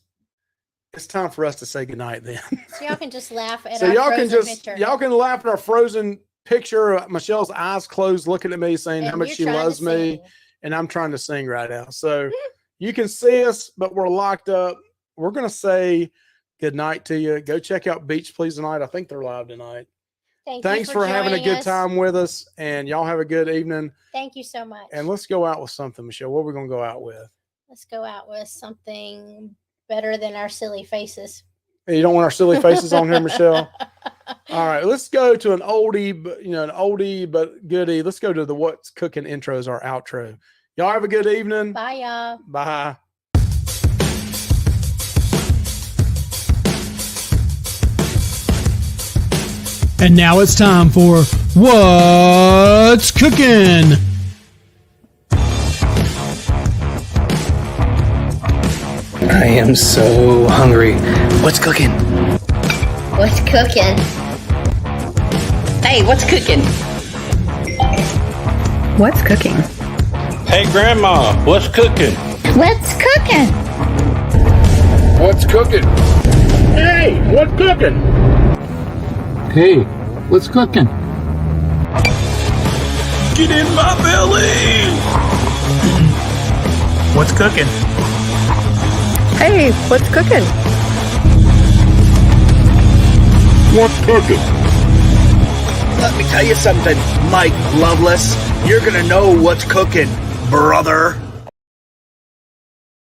It's time for us to say goodnight then. So y'all can just laugh at So our y'all can frozen just picture. y'all can laugh at our frozen picture. Michelle's eyes closed, looking at me, saying And how much you're she trying to loves me, sing. and I'm trying to sing right now. So you can see us, but we're locked up. We're gonna say good night to you. Go check out Beach Please tonight. I think they're live tonight. Thanks you for having a joining good us. time with us, and y'all have a good evening. Thank you so much. And let's go out with something, Michelle. What are we gonna go out with? Let's go out with something better than our silly faces. Hey, you don't want our silly faces on here, Michelle? All right, let's go to an oldie, but an oldie but goodie. Let's go to the What's Cooking intros, our outro. Y'all have a good evening. Bye, y'all. Bye. And now it's time for What's Cooking? I am so hungry. What's cooking? What's cooking? Hey, what's cooking? What's cooking? Hey, Grandma, what's cooking? What's cooking? What's cooking? Hey, what's cooking? Hey, what's cooking? Get in my belly! What's cooking? Hey, what's cooking? What's cooking? Let me tell you something, Mike Loveless. You're gonna know what's cooking, brother.